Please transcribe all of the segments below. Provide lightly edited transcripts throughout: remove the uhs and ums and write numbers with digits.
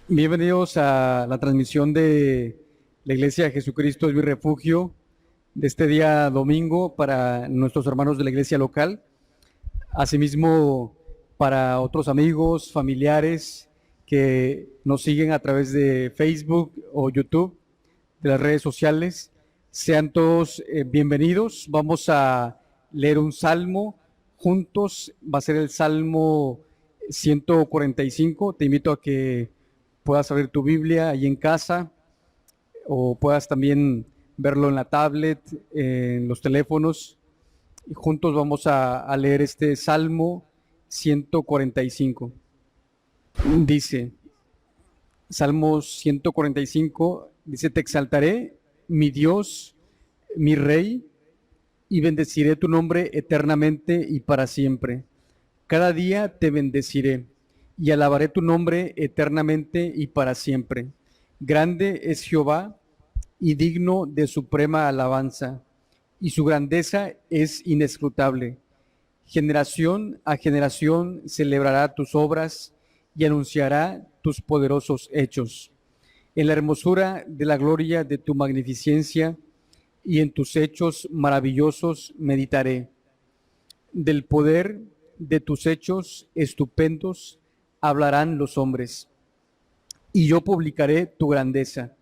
Bienvenidos a la transmisión de la Iglesia de Jesucristo es mi refugio de este día domingo para nuestros hermanos de la iglesia local, asimismo para otros amigos, familiares que nos siguen a través de Facebook o YouTube, de las redes sociales. Sean todos bienvenidos. Vamos a leer un salmo juntos. Va a ser el Salmo 145. Te invito a que puedas abrir tu Biblia ahí en casa o puedas también verlo en la tablet, en los teléfonos. Y juntos vamos a leer este Salmo 145. Dice, Salmo 145, dice, te exaltaré, mi Dios, mi Rey, y bendeciré tu nombre eternamente y para siempre. Cada día te bendeciré y alabaré tu nombre eternamente y para siempre. Grande es Jehová y digno de suprema alabanza, y su grandeza es inescrutable. Generación a generación celebrará tus obras y anunciará tus poderosos hechos. En la hermosura de la gloria de tu magnificencia y en tus hechos maravillosos meditaré. Del poder de tus hechos estupendos hablarán los hombres, y yo publicaré tu grandeza.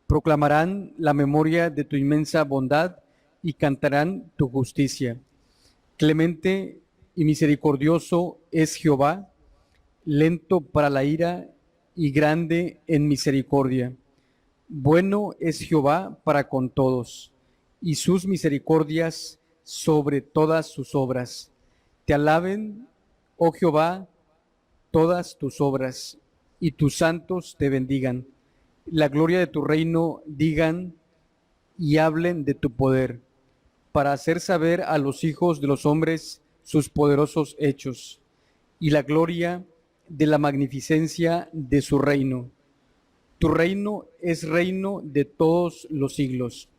Proclamarán la memoria de tu inmensa bondad y cantarán tu justicia. Clemente y misericordioso es Jehová, lento para la ira y grande en misericordia. Bueno es Jehová para con todos, y sus misericordias sobre todas sus obras. Te alaben, oh Jehová, todas tus obras, y tus santos te bendigan. La gloria de tu reino digan y hablen de tu poder, para hacer saber a los hijos de los hombres sus poderosos hechos, y la gloria de la magnificencia de su reino. Tu reino es reino de todos los siglos,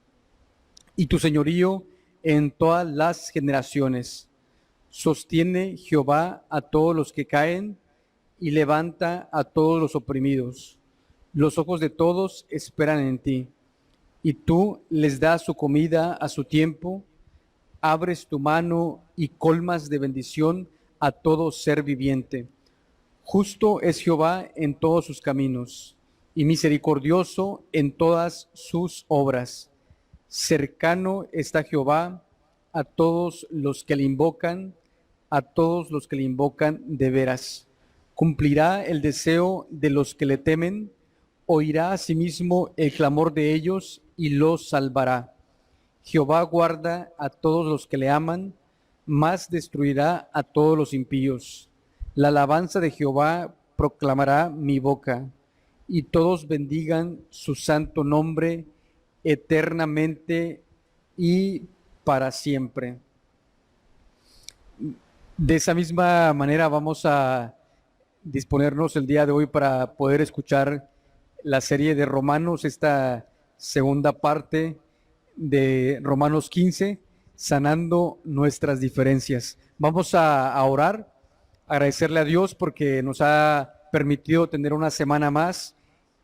y tu señorío en todas las generaciones. Sostiene Jehová a todos los que caen y levanta a todos los oprimidos. Los ojos de todos esperan en ti, y tú les das su comida a su tiempo. Abres tu mano y colmas de bendición a todo ser viviente. Justo es Jehová en todos sus caminos, y misericordioso en todas sus obras. Cercano está Jehová a todos los que le invocan, a todos los que le invocan de veras. Cumplirá el deseo de los que le temen, oirá asimismo el clamor de ellos y los salvará. Jehová guarda a todos los que le aman, mas destruirá a todos los impíos. La alabanza de Jehová proclamará mi boca, y todos bendigan su santo nombre eternamente y para siempre. De esa misma manera vamos a disponernos el día de hoy para poder escuchar la serie de Romanos, esta segunda parte de Romanos 15, sanando nuestras diferencias. Vamos a orar, agradecerle a Dios porque nos ha permitido tener una semana más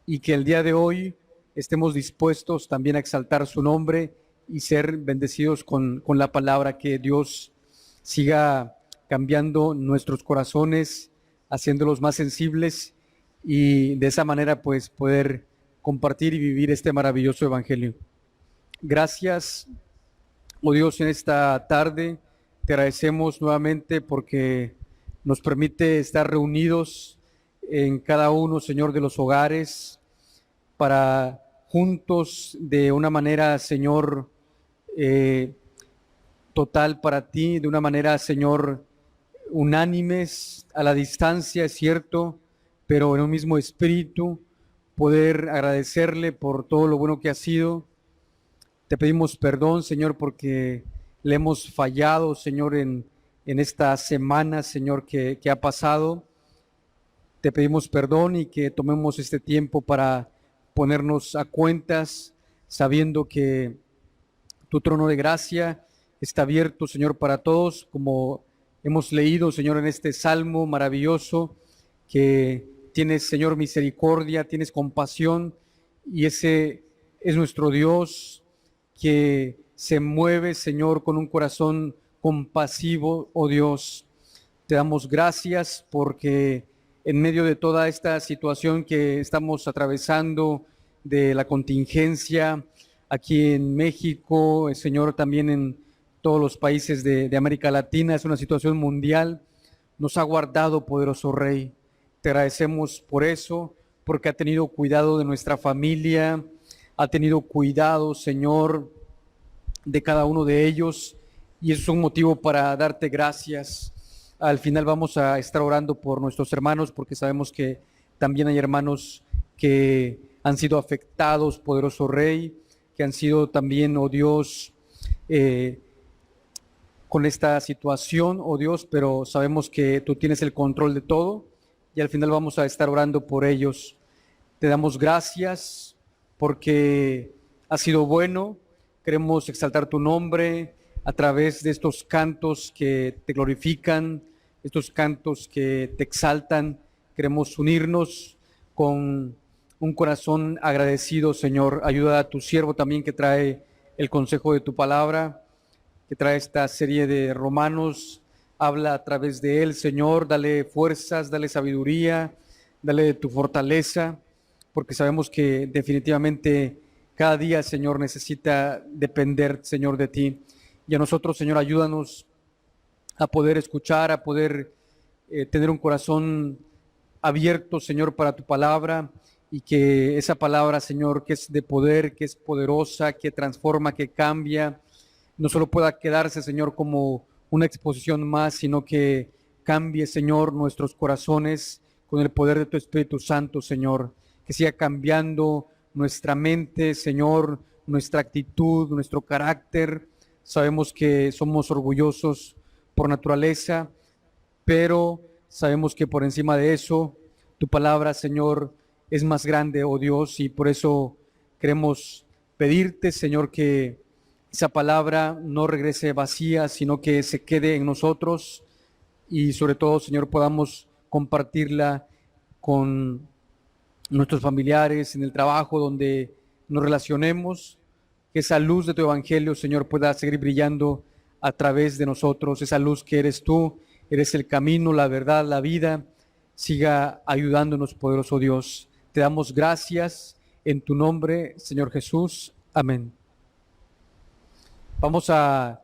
y que el día de hoy estemos dispuestos también a exaltar su nombre y ser bendecidos con la palabra, que Dios siga cambiando nuestros corazones, haciéndolos más sensibles y de esa manera pues poder compartir y vivir este maravilloso evangelio. Gracias, oh Dios, en esta tarde. Te agradecemos nuevamente porque nos permite estar reunidos en cada uno, Señor, de los hogares para juntos de una manera, Señor, total para ti, de una manera, Señor, unánimes a la distancia, es cierto, pero en un mismo espíritu, poder agradecerle por todo lo bueno que ha sido. Te pedimos perdón, Señor, porque le hemos fallado, Señor, en esta semana, Señor, que ha pasado. Te pedimos perdón y que tomemos este tiempo para ponernos a cuentas, sabiendo que tu trono de gracia está abierto, Señor, para todos, como hemos leído, Señor, en este salmo maravilloso, que tienes, Señor, misericordia, tienes compasión, y ese es nuestro Dios que se mueve, Señor, con un corazón compasivo, oh Dios. Te damos gracias porque en medio de toda esta situación que estamos atravesando, de la contingencia aquí en México, Señor, también en todos los países de América Latina, es una situación mundial, nos ha guardado, poderoso Rey. Te agradecemos por eso, porque ha tenido cuidado de nuestra familia, ha tenido cuidado, Señor, de cada uno de ellos, y eso es un motivo para darte gracias. Al final vamos a estar orando por nuestros hermanos, porque sabemos que también hay hermanos que han sido afectados, poderoso Rey, que han sido también, oh Dios, con esta situación, oh Dios, pero sabemos que tú tienes el control de todo, y al final vamos a estar orando por ellos. Te damos gracias porque has sido bueno. Queremos exaltar tu nombre a través de estos cantos que te glorifican, estos cantos que te exaltan. Queremos unirnos con un corazón agradecido, Señor. Ayuda a tu siervo también que trae el consejo de tu palabra, que trae esta serie de Romanos. Habla a través de él, Señor. Dale fuerzas, dale sabiduría, dale de tu fortaleza, porque sabemos que definitivamente cada día, Señor, necesita depender, Señor, de ti. Y a nosotros, Señor, ayúdanos a poder escuchar, a poder tener un corazón abierto, Señor, para tu palabra, y que esa palabra, Señor, que es de poder, que es poderosa, que transforma, que cambia, no solo pueda quedarse, Señor, como una exposición más, sino que cambie, Señor, nuestros corazones con el poder de tu Espíritu Santo, Señor, que siga cambiando nuestra mente, Señor, nuestra actitud, nuestro carácter. Sabemos que somos orgullosos por naturaleza, pero sabemos que por encima de eso, tu palabra, Señor, es más grande, oh Dios, y por eso queremos pedirte, Señor, que esa palabra no regrese vacía, sino que se quede en nosotros, y sobre todo, Señor, podamos compartirla con nuestros familiares, en el trabajo donde nos relacionemos, que esa luz de tu evangelio, Señor, pueda seguir brillando a través de nosotros, esa luz que eres tú, eres el camino, la verdad, la vida, siga ayudándonos, poderoso Dios. Te damos gracias en tu nombre, Señor Jesús. Amén. Vamos a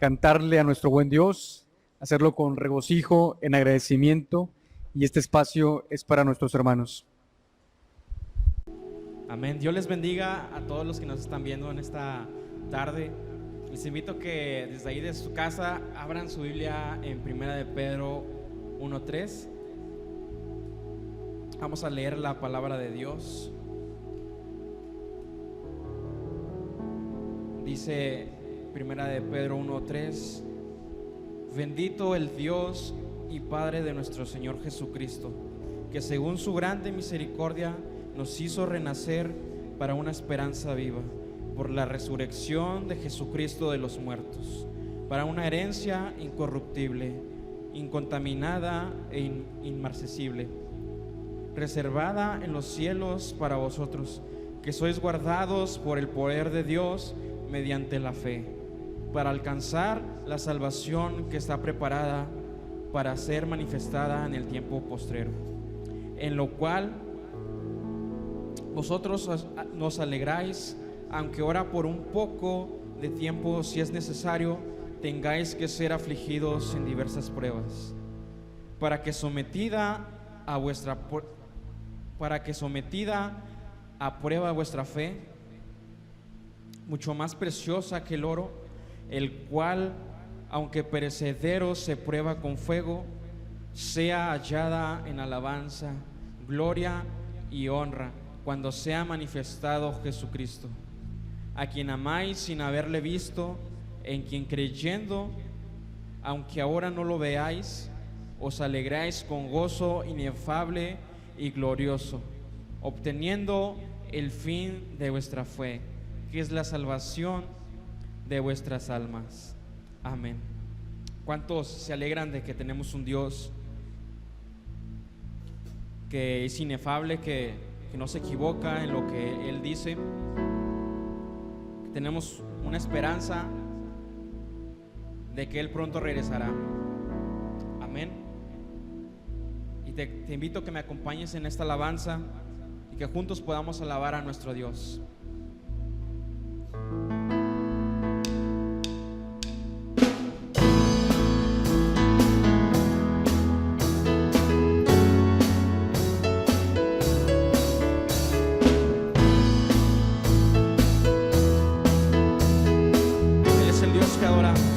cantarle a nuestro buen Dios, hacerlo con regocijo, en agradecimiento, y este espacio es para nuestros hermanos. Amén. Dios les bendiga a todos los que nos están viendo en esta tarde. Les invito a que desde ahí de su casa abran su Biblia en 1 de Pedro 1:3. Vamos a leer la palabra de Dios. Dice 1 de Pedro 1:3: Bendito el Dios y Padre de nuestro Señor Jesucristo, que según su grande misericordia nos hizo renacer para una esperanza viva, por la resurrección de Jesucristo de los muertos, para una herencia incorruptible, incontaminada e inmarcesible, reservada en los cielos para vosotros, que sois guardados por el poder de Dios mediante la fe, para alcanzar la salvación que está preparada para ser manifestada en el tiempo postrero, en lo cual vosotros nos alegráis, aunque ahora por un poco de tiempo, si es necesario, tengáis que ser afligidos en diversas pruebas, para que sometida a prueba vuestra fe, mucho más preciosa que el oro, el cual, aunque perecedero se prueba con fuego, sea hallada en alabanza, gloria y honra cuando sea manifestado Jesucristo, a quien amáis sin haberle visto, en quien creyendo, aunque ahora no lo veáis, os alegráis con gozo inefable y glorioso, obteniendo el fin de vuestra fe, que es la salvación de vuestras almas. Amén. ¿Cuántos se alegran de que tenemos un Dios que es inefable, que no se equivoca en lo que Él dice. Tenemos una esperanza de que Él pronto regresará. Amén. Y te invito a que me acompañes en esta alabanza y que juntos podamos alabar a nuestro Dios. Él es el Dios que adoramos.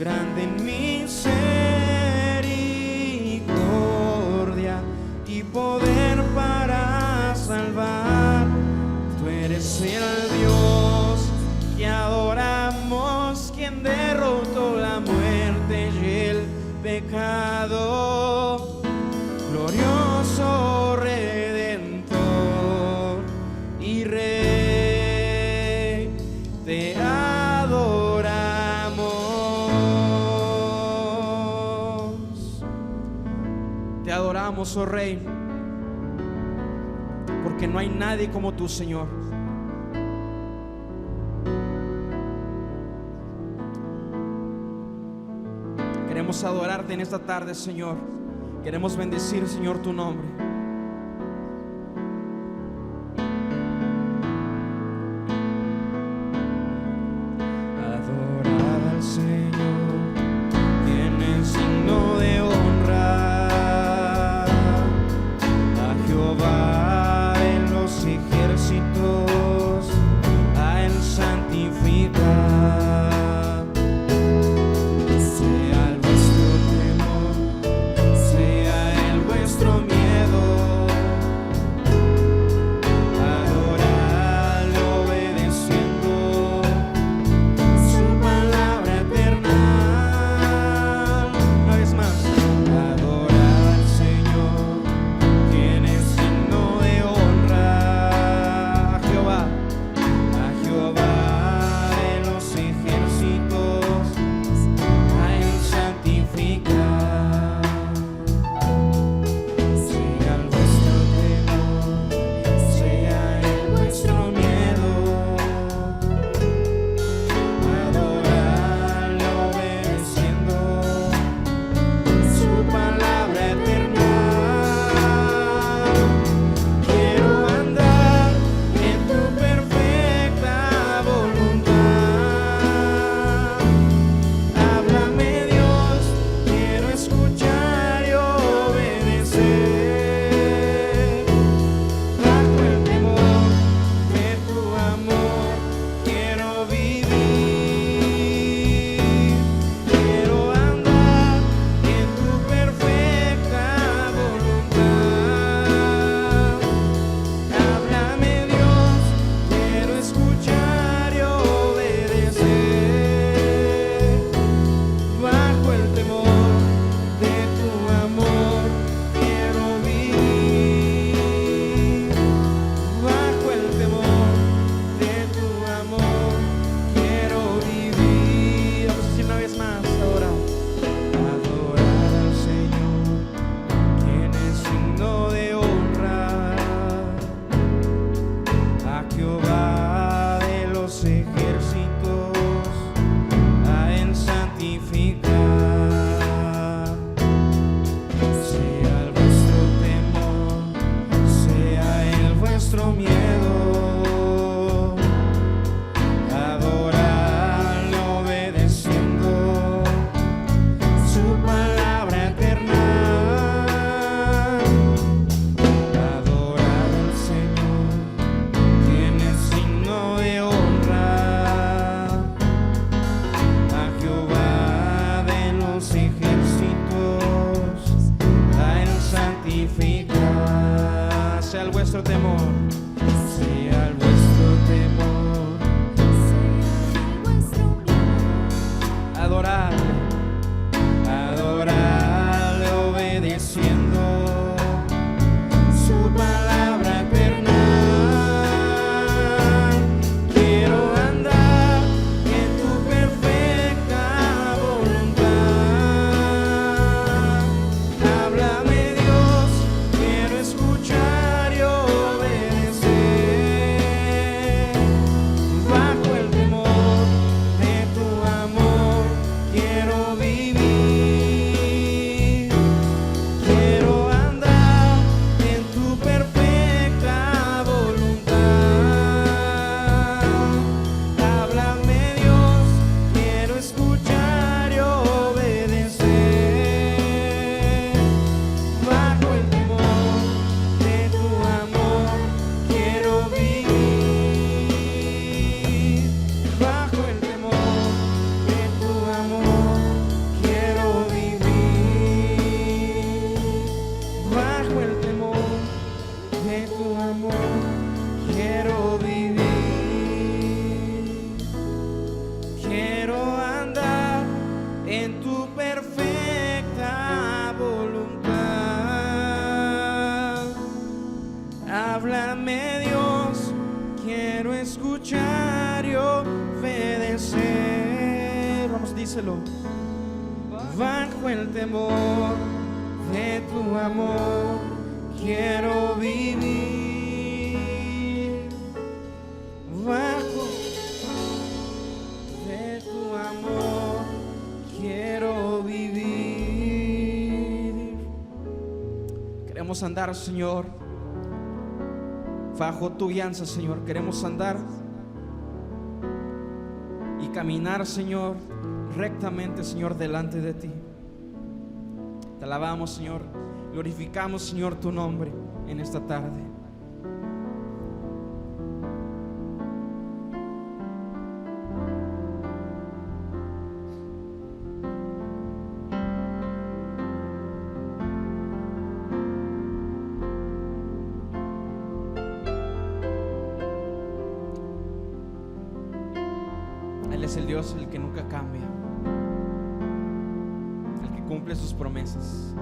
grande en misericordia y poder para salvar. Tú eres el Dios que adoramos, quien derrotó la muerte y el pecado. Glorioso Redentor y Rey, te adoramos. Te adoramos, oh Rey, porque no hay nadie como tú, Señor. Queremos adorarte en esta tarde, Señor. Queremos bendecir, Señor, tu nombre. vuestro temor. sea el vuestro temor. Adorarle, Adorarle obedeciendo su palabra eterna. Quiero andar en tu perfecta voluntad. Háblame, Dios, quiero escuchar y obedecer. Bajo el temor de tu amor quiero vivir. Quiero andar en tu perfecta voluntad. Háblame, Dios, quiero escuchar y obedecer. Bajo el temor de tu amor quiero vivir. Bajo el temor de tu amor quiero vivir. Bajo el temor de tu amor quiero vivir. Quiero andar en tu perfecta voluntad. Háblame, Dios, quiero escuchar y obedecer. vamos, díselo. Bajo el temor de tu amor quiero vivir. Bajo de tu amor quiero vivir. Queremos andar, Señor, bajo tu guianza, Señor. Queremos andar y caminar, Señor, rectamente, Señor, delante de ti. Te alabamos, Señor. Glorificamos, Señor, tu nombre en esta tarde. Él es el Dios, el que nunca cambia, el que cumple sus promesas.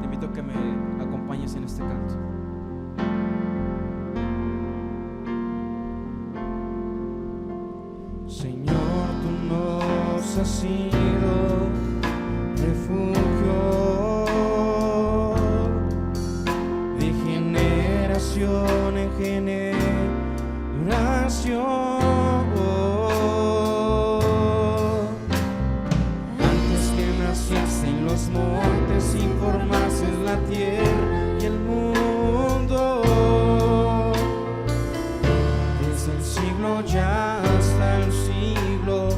Te invito a que me acompañes en este canto. Señor, tú nos has sido refugio de generación en generación. Antes que nacieras en los montes y formases la tierra y el mundo, desde el siglo ya hasta el siglo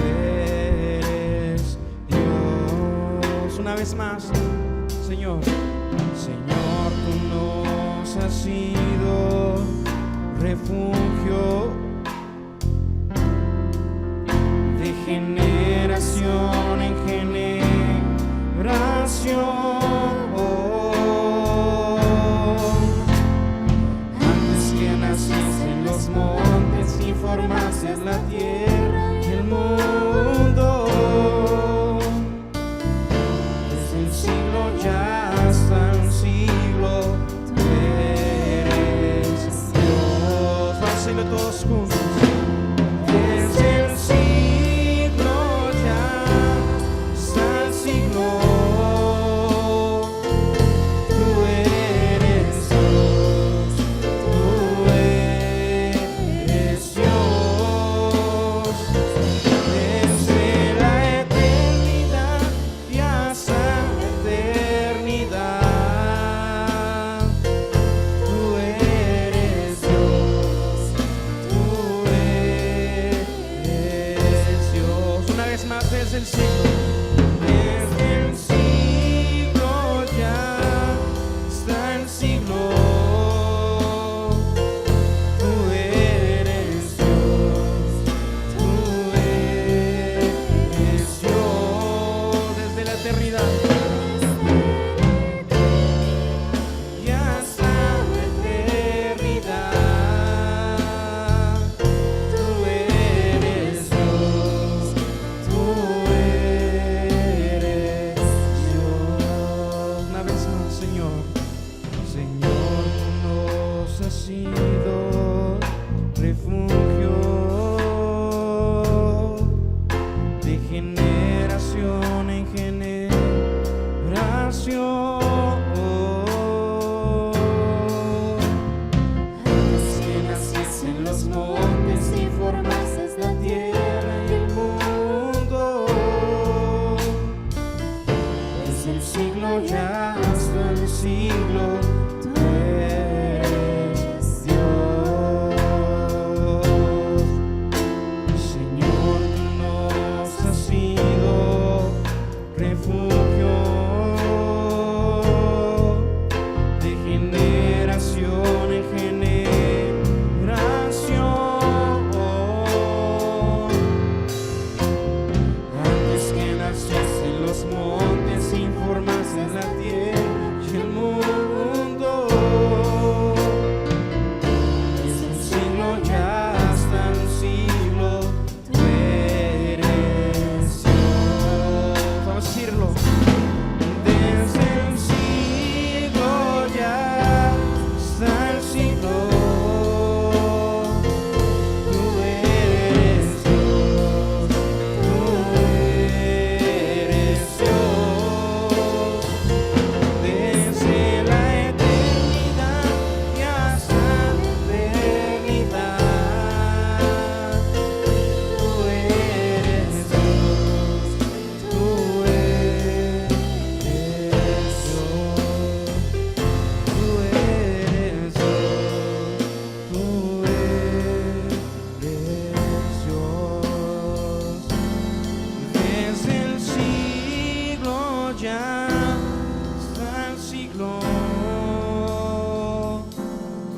eres Dios. Una vez más, Señor. Señor, tú nos has sido refugio de generación en generación. Antes que naciste en los montes y formases la tierra y el mundo, desde el siglo ya hasta el siglo eres Dios. Vamos a decirlo todos juntos. Desde el siglo ya hasta el siglo, tú eres Dios, tú eres Dios. Desde la eternidad y hasta la eternidad, tú eres Dios, tú eres el siglo ya hasta el siglo, tú eres Dios. Señor, tú nos has sido refugio de generación en generación. Antes que naciesen los montes, informaste la tierra y el mundo. Desde un siglo ya hasta un siglo, tú eres Dios. Vamos a decirlo. Desde el siglo ya hasta el siglo, tú eres Dios, tú eres Dios. Desde la eternidad y hasta la eternidad, tú eres Dios, tú eres Dios, tú eres Dios, tú eres Dios. Desde el siglo ya hasta el siglo,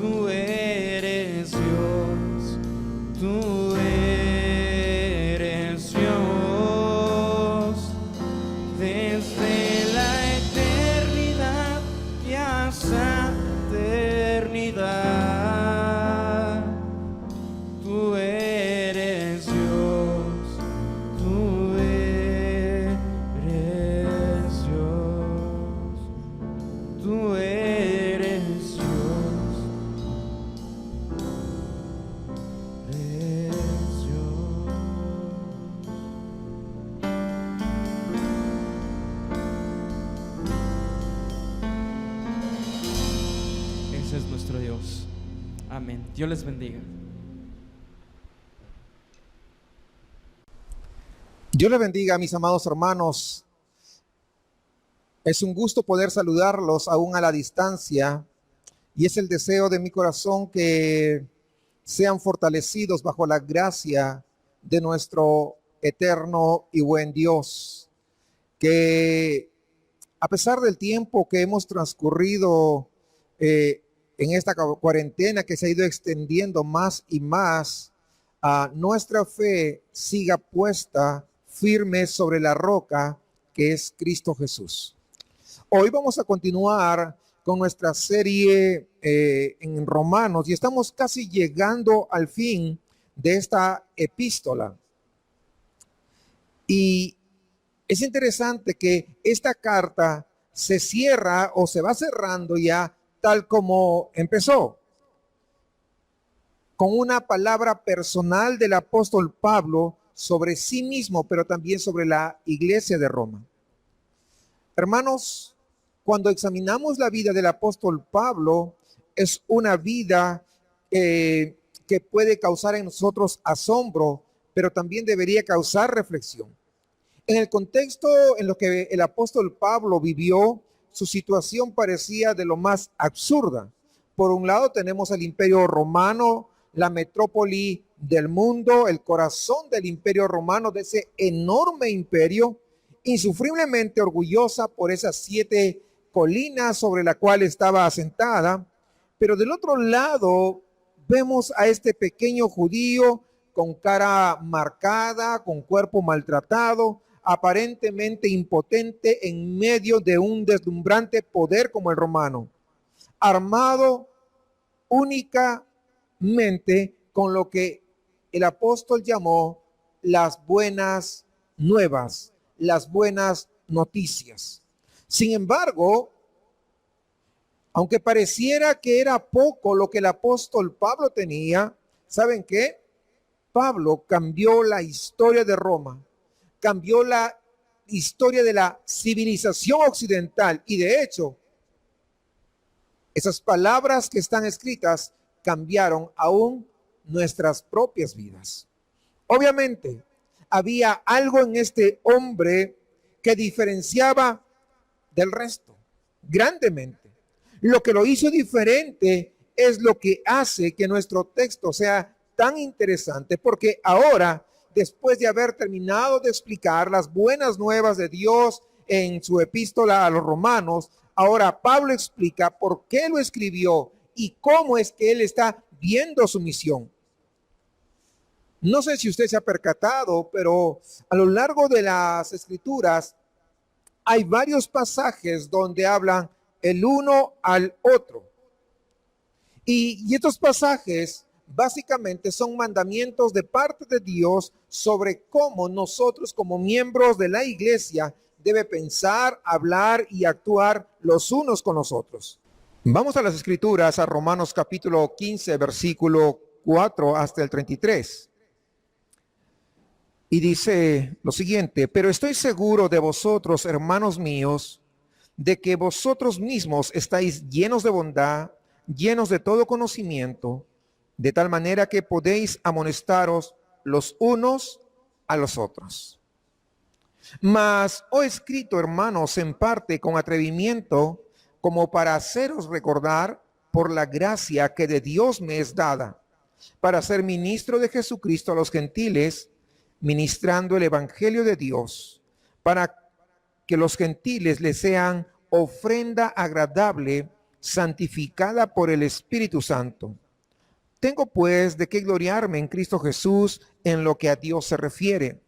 tú eres Dios, tú eres Dios. Desde la eternidad y hasta eternidad, tú eres Dios, tú eres Dios, tú eres Dios, eres Dios. Ese es nuestro Dios. Amén. Dios les bendiga. Dios les bendiga, mis amados hermanos. Es un gusto poder saludarlos aún a la distancia y es el deseo de mi corazón que sean fortalecidos bajo la gracia de nuestro eterno y buen Dios. Que a pesar del tiempo que hemos transcurrido en esta cuarentena que se ha ido extendiendo más y más, nuestra fe siga puesta firme sobre la roca que es Cristo Jesús. Hoy vamos a continuar con nuestra serie en Romanos y estamos casi llegando al fin de esta epístola. Y es interesante que esta carta se cierra o se va cerrando ya tal como empezó, con una palabra personal del apóstol Pablo sobre sí mismo, pero también sobre la iglesia de Roma. Hermanos, cuando examinamos la vida del apóstol Pablo, es una vida que puede causar en nosotros asombro, pero también debería causar reflexión. En el contexto en lo que el apóstol Pablo vivió, su situación parecía de lo más absurda. Por un lado tenemos el imperio romano, la metrópoli del mundo, el corazón del imperio romano, de ese enorme imperio, insufriblemente orgullosa por esas 7 colinas sobre la cual estaba asentada. Pero del otro lado vemos a este pequeño judío con cara marcada, con cuerpo maltratado, aparentemente impotente en medio de un deslumbrante poder como el romano, armado únicamente con lo que el apóstol llamó las buenas nuevas, las buenas noticias. Sin embargo, aunque pareciera que era poco lo que el apóstol Pablo tenía, ¿saben qué? Pablo cambió la historia de Roma, cambió la historia de la civilización occidental y de hecho, esas palabras que están escritas cambiaron aún nuestras propias vidas. Obviamente, había algo en este hombre que diferenciaba del resto, grandemente. Lo que lo hizo diferente es lo que hace que nuestro texto sea tan interesante, porque ahora, después de haber terminado de explicar las buenas nuevas de Dios en su epístola a los romanos, ahora Pablo explica por qué lo escribió y cómo es que él está viendo su misión. No sé si usted se ha percatado, pero a lo largo de las escrituras hay varios pasajes donde hablan el uno al otro. Y estos pasajes básicamente son mandamientos de parte de Dios sobre cómo nosotros como miembros de la iglesia debe pensar, hablar y actuar los unos con los otros. Vamos a las escrituras, a Romanos capítulo 15, versículo 4 hasta el 33. Y dice lo siguiente: pero estoy seguro de vosotros, hermanos míos, de que vosotros mismos estáis llenos de bondad, llenos de todo conocimiento, de tal manera que podéis amonestaros los unos a los otros. Mas os he escrito, hermanos, en parte con atrevimiento, como para haceros recordar por la gracia que de Dios me es dada, para ser ministro de Jesucristo a los gentiles, ministrando el evangelio de Dios, para que los gentiles le sean ofrenda agradable, santificada por el Espíritu Santo. Tengo pues de qué gloriarme en Cristo Jesús en lo que a Dios se refiere,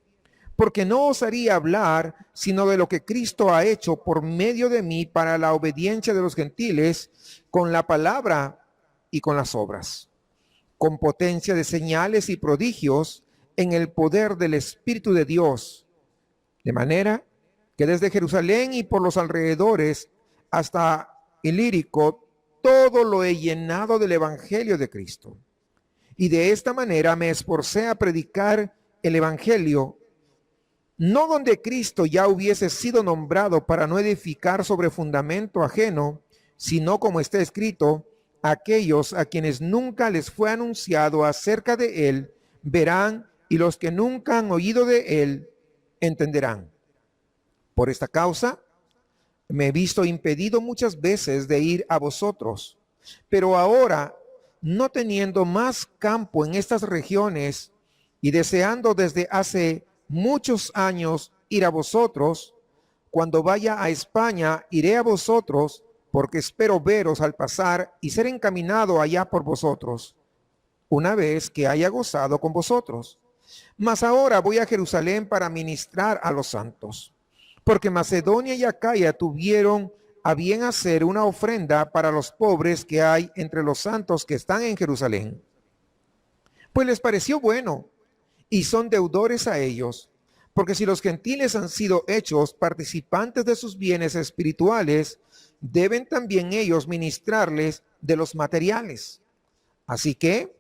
porque no osaría hablar sino de lo que Cristo ha hecho por medio de mí para la obediencia de los gentiles, con la palabra y con las obras, con potencia de señales y prodigios, en el poder del Espíritu de Dios, de manera que desde Jerusalén y por los alrededores hasta Ilírico, todo lo he llenado del Evangelio de Cristo. Y de esta manera me esforcé a predicar el Evangelio, no donde Cristo ya hubiese sido nombrado, para no edificar sobre fundamento ajeno, sino como está escrito: aquellos a quienes nunca les fue anunciado acerca de él verán, y los que nunca han oído de él entenderán. Por esta causa me he visto impedido muchas veces de ir a vosotros, pero ahora, no teniendo más campo en estas regiones y deseando desde hace muchos años ir a vosotros, cuando vaya a España iré a vosotros, porque espero veros al pasar y ser encaminado allá por vosotros, una vez que haya gozado con vosotros. Mas ahora voy a Jerusalén para ministrar a los santos, porque Macedonia y Acaya tuvieron a bien hacer una ofrenda para los pobres que hay entre los santos que están en Jerusalén. Pues les pareció bueno, y son deudores a ellos, porque si los gentiles han sido hechos participantes de sus bienes espirituales, deben también ellos ministrarles de los materiales. Así que,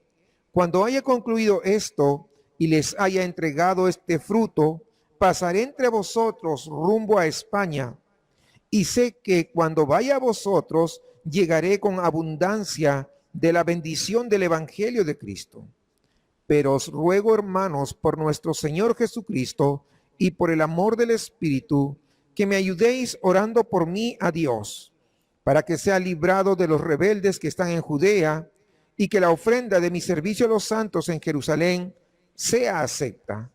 cuando haya concluido esto y les haya entregado este fruto, pasaré entre vosotros rumbo a España, y sé que cuando vaya a vosotros llegaré con abundancia de la bendición del Evangelio de Cristo. Pero os ruego, hermanos, por nuestro Señor Jesucristo y por el amor del Espíritu, que me ayudéis orando por mí a Dios, para que sea librado de los rebeldes que están en Judea, y que la ofrenda de mi servicio a los santos en Jerusalén sea acepta,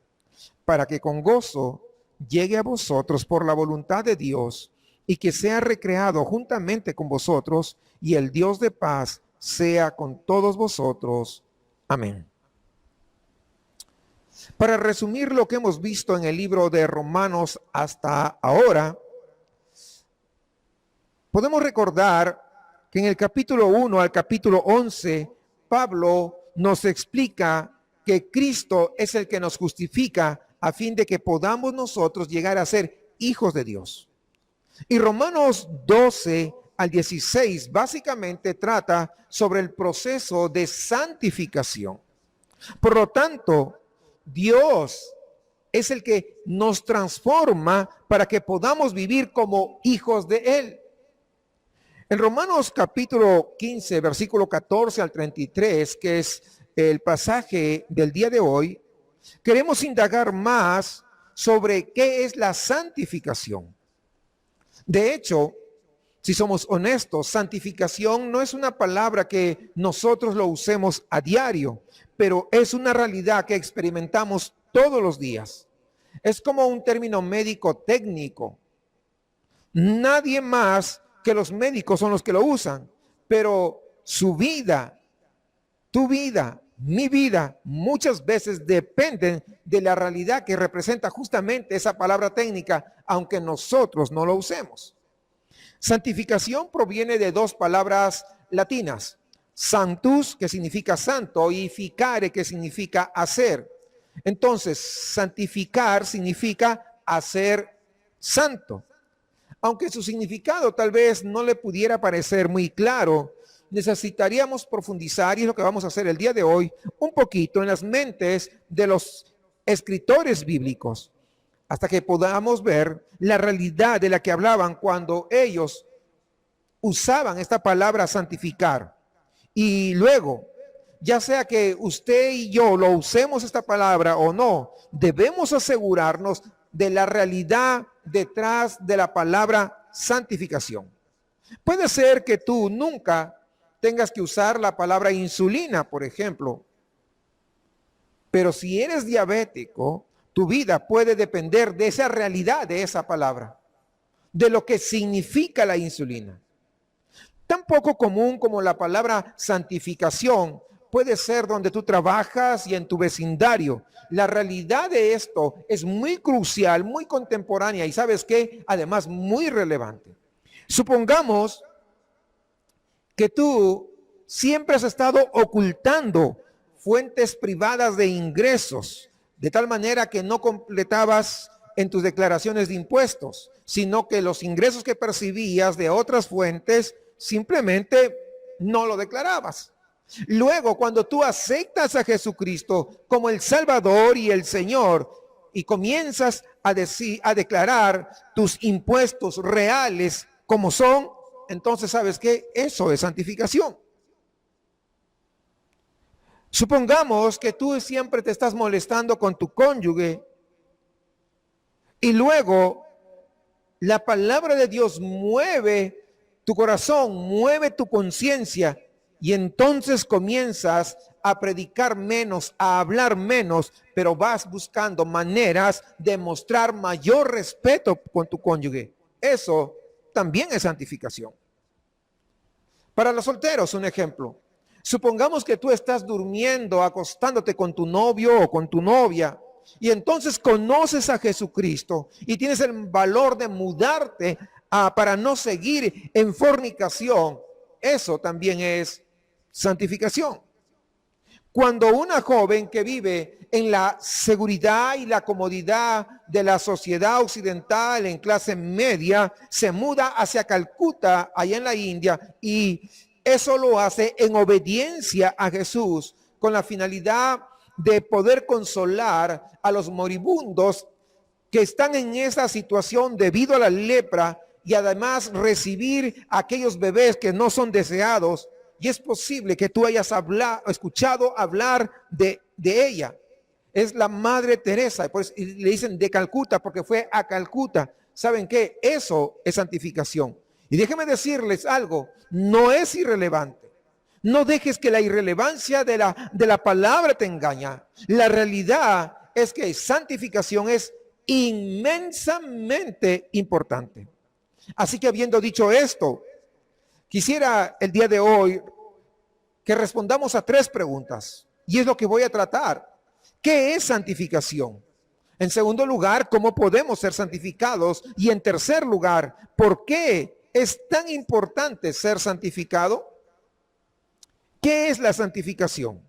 para que con gozo llegue a vosotros por la voluntad de Dios, y que sea recreado juntamente con vosotros, y el Dios de paz sea con todos vosotros. Amén. Para resumir lo que hemos visto en el libro de Romanos hasta ahora, podemos recordar que en el capítulo 1 al capítulo 11, Pablo nos explica que Cristo es el que nos justifica a fin de que podamos nosotros llegar a ser hijos de Dios. Y Romanos 12 al 16 básicamente trata sobre el proceso de santificación. Por lo tanto, Dios es el que nos transforma para que podamos vivir como hijos de Él. En Romanos capítulo 15, versículo 14 al 33, que es el pasaje del día de hoy, queremos indagar más sobre qué es la santificación. De hecho, si somos honestos, santificación no es una palabra que nosotros lo usemos a diario, pero es una realidad que experimentamos todos los días. Es como un término médico técnico. Nadie más que los médicos son los que lo usan, pero su vida, tu vida, mi vida, muchas veces dependen de la realidad que representa justamente esa palabra técnica, aunque nosotros no lo usemos. Santificación proviene de dos palabras latinas, sanctus, que significa santo, y ficare, que significa hacer. Entonces, santificar significa hacer santo. Aunque su significado tal vez no le pudiera parecer muy claro, necesitaríamos profundizar, y es lo que vamos a hacer el día de hoy, un poquito en las mentes de los escritores bíblicos, hasta que podamos ver la realidad de la que hablaban cuando ellos usaban esta palabra santificar. Y luego, ya sea que usted y yo lo usemos esta palabra o no, debemos asegurarnos de la realidad detrás de la palabra santificación. Puede ser que tú nunca tengas que usar la palabra insulina, por ejemplo, pero si eres diabético, tu vida puede depender de esa realidad, de esa palabra, de lo que significa la insulina. Tan poco común como la palabra santificación puede ser donde tú trabajas y en tu vecindario. La realidad de esto es muy crucial, muy contemporánea y ¿sabes qué? Además muy relevante. Supongamos que tú siempre has estado ocultando fuentes privadas de ingresos, de tal manera que no completabas en tus declaraciones de impuestos, sino que los ingresos que percibías de otras fuentes simplemente no lo declarabas. Luego, cuando tú aceptas a Jesucristo como el Salvador y el Señor y comienzas a declarar tus impuestos reales como son, entonces sabes que eso es santificación. Supongamos que tú siempre te estás molestando con tu cónyuge y luego la palabra de Dios mueve tu corazón, mueve tu conciencia y entonces comienzas a predicar menos, a hablar menos, pero vas buscando maneras de mostrar mayor respeto con tu cónyuge. Eso también es santificación. Para los solteros, un ejemplo. Supongamos que tú estás durmiendo, acostándote con tu novio o con tu novia, y entonces conoces a Jesucristo y tienes el valor de mudarte para no seguir en fornicación. Eso también es santificación. Cuando una joven que vive en la seguridad y la comodidad de la sociedad occidental en clase media se muda hacia Calcuta, allá en la India, y eso lo hace en obediencia a Jesús con la finalidad de poder consolar a los moribundos que están en esa situación debido a la lepra y además recibir a aquellos bebés que no son deseados. Y es posible que tú hayas escuchado hablar de ella. Es la Madre Teresa, pues le dicen de Calcuta porque fue a Calcuta. ¿Saben qué? Eso es santificación. Y déjenme decirles algo, no es irrelevante. No dejes que la irrelevancia de la palabra te engañe. La realidad es que santificación es inmensamente importante. Así que habiendo dicho esto, quisiera el día de hoy que respondamos a 3 preguntas. Y es lo que voy a tratar. ¿Qué es santificación? En segundo lugar, ¿cómo podemos ser santificados? Y en tercer lugar, ¿por qué es tan importante ser santificado? ¿Qué es la santificación?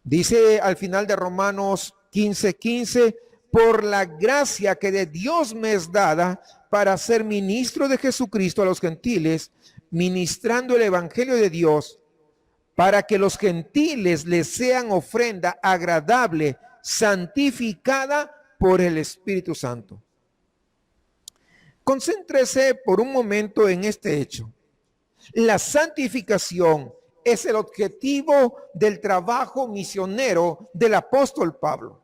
Dice al final de Romanos 15:15, por la gracia que de Dios me es dada para ser ministro de Jesucristo a los gentiles, ministrando el evangelio de Dios, para que los gentiles les sean ofrenda agradable, santificada por el Espíritu Santo. Concéntrese por un momento en este hecho. La santificación es el objetivo del trabajo misionero del apóstol Pablo.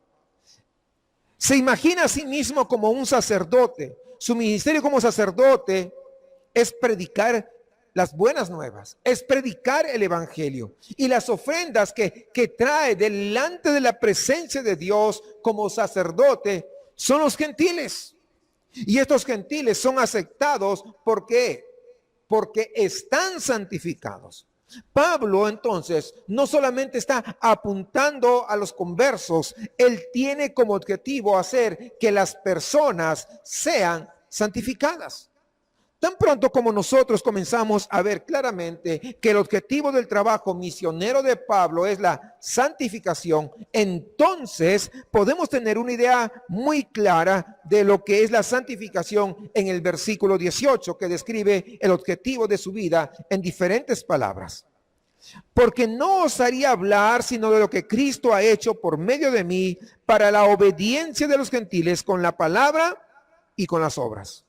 Se imagina a sí mismo como un sacerdote, su ministerio como sacerdote es predicar las buenas nuevas, es predicar el evangelio. Y las ofrendas que trae delante de la presencia de Dios como sacerdote son los gentiles. Y estos gentiles son aceptados, ¿por qué? Porque están santificados. Pablo entonces no solamente está apuntando a los conversos, él tiene como objetivo hacer que las personas sean santificadas. Tan pronto como nosotros comenzamos a ver claramente que el objetivo del trabajo misionero de Pablo es la santificación, entonces podemos tener una idea muy clara de lo que es la santificación en el versículo 18, que describe el objetivo de su vida en diferentes palabras. Porque no os haría hablar sino de lo que Cristo ha hecho por medio de mí para la obediencia de los gentiles con la palabra y con las obras.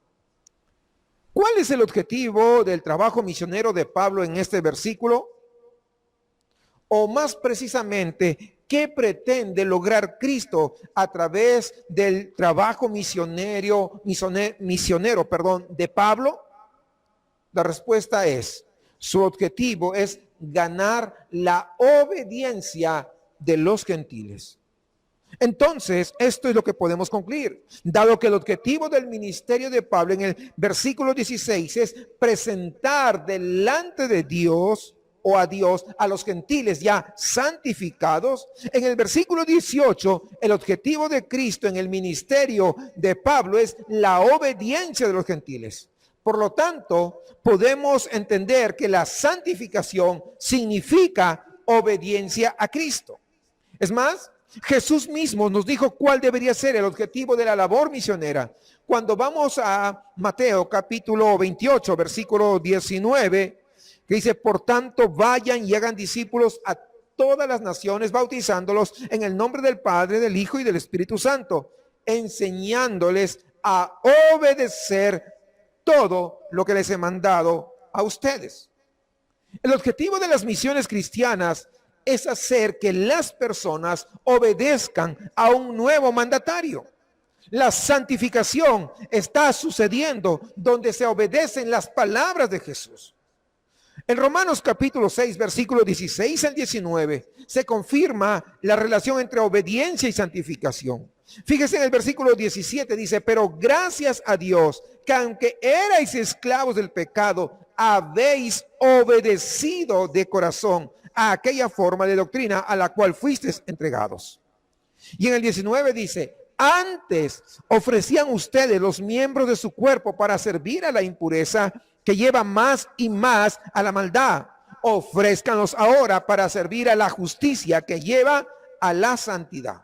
¿Cuál es el objetivo del trabajo misionero de Pablo en este versículo? O más precisamente, ¿qué pretende lograr Cristo a través del trabajo misionero de Pablo? La respuesta es, su objetivo es ganar la obediencia de los gentiles. Entonces, esto es lo que podemos concluir. Dado que el objetivo del ministerio de Pablo en el versículo 16 es presentar delante de Dios o a Dios a los gentiles ya santificados, en el versículo 18, el objetivo de Cristo en el ministerio de Pablo es la obediencia de los gentiles. Por lo tanto, podemos entender que la santificación significa obediencia a Cristo. Es más, Jesús mismo nos dijo cuál debería ser el objetivo de la labor misionera. Cuando vamos a Mateo capítulo 28, versículo 19, que dice, por tanto, vayan y hagan discípulos a todas las naciones, bautizándolos en el nombre del Padre, del Hijo y del Espíritu Santo, enseñándoles a obedecer todo lo que les he mandado a ustedes. El objetivo de las misiones cristianas es hacer que las personas obedezcan a un nuevo mandatario. La santificación está sucediendo donde se obedecen las palabras de Jesús. En Romanos capítulo 6, versículos 16 al 19, se confirma la relación entre obediencia y santificación. Fíjese en el versículo 17, dice, pero gracias a Dios, que aunque erais esclavos del pecado, habéis obedecido de corazón a aquella forma de doctrina a la cual fuisteis entregados. Y en el 19 dice, antes ofrecían ustedes los miembros de su cuerpo para servir a la impureza que lleva más y más a la maldad. Ofrézcanlos ahora para servir a la justicia que lleva a la santidad.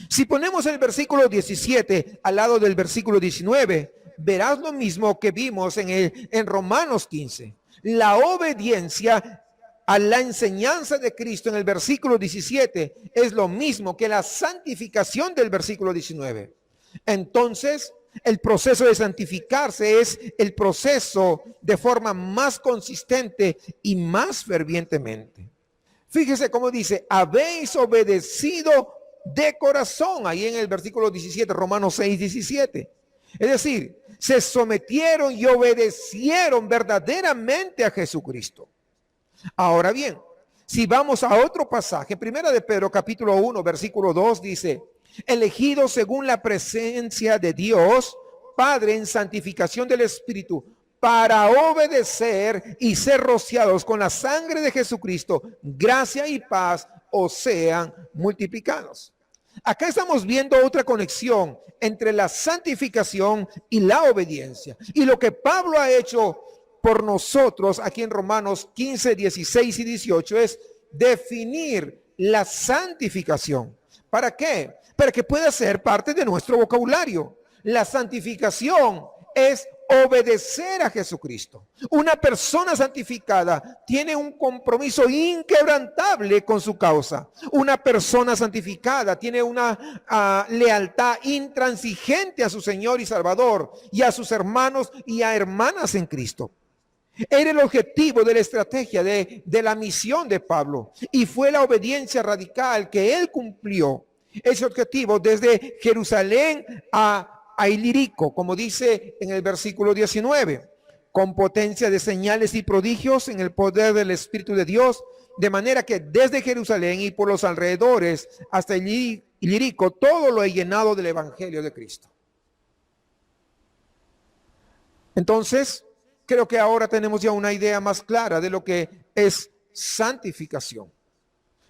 Si ponemos el versículo 17 al lado del versículo 19, verás lo mismo que vimos en Romanos 15. La obediencia a la enseñanza de Cristo en el versículo 17 es lo mismo que la santificación del versículo 19. Entonces, el proceso de santificarse es el proceso de forma más consistente y más fervientemente. Fíjese cómo dice, habéis obedecido de corazón, ahí en el versículo 17, Romanos 6, 17. Es decir, se sometieron y obedecieron verdaderamente a Jesucristo. Ahora bien, si vamos a otro pasaje, primera de Pedro capítulo 1, versículo 2 dice, elegidos según la presencia de Dios, Padre en santificación del Espíritu, para obedecer y ser rociados con la sangre de Jesucristo, gracia y paz os sean multiplicados. Acá estamos viendo otra conexión entre la santificación y la obediencia. Y lo que Pablo ha hecho por nosotros aquí en Romanos 15, 16 y 18 es definir la santificación. ¿Para qué? Para que pueda ser parte de nuestro vocabulario. La santificación es obedecer a Jesucristo. Una persona santificada tiene un compromiso inquebrantable con su causa. Una persona santificada tiene una lealtad intransigente a su Señor y Salvador y a sus hermanos y a hermanas en Cristo. Era el objetivo de la estrategia de la misión de Pablo y fue la obediencia radical que él cumplió. Ese objetivo desde Jerusalén a a Ilírico, como dice en el versículo 19, con potencia de señales y prodigios en el poder del Espíritu de Dios, de manera que desde Jerusalén y por los alrededores hasta Ilírico, todo lo he llenado del Evangelio de Cristo. Entonces, creo que ahora tenemos ya una idea más clara de lo que es santificación.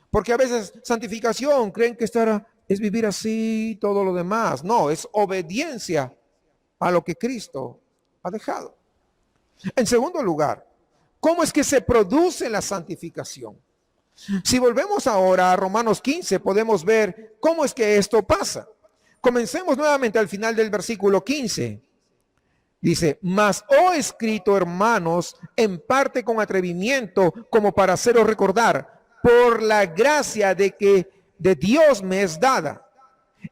Porque a veces santificación creen que es vivir así, todo lo demás. No, es obediencia a lo que Cristo ha dejado. En segundo lugar, ¿cómo es que se produce la santificación? Si volvemos ahora a Romanos 15, podemos ver cómo es que esto pasa. Comencemos nuevamente al final del versículo 15. Dice, mas he escrito, hermanos, en parte con atrevimiento, como para haceros recordar, por la gracia de Dios me es dada.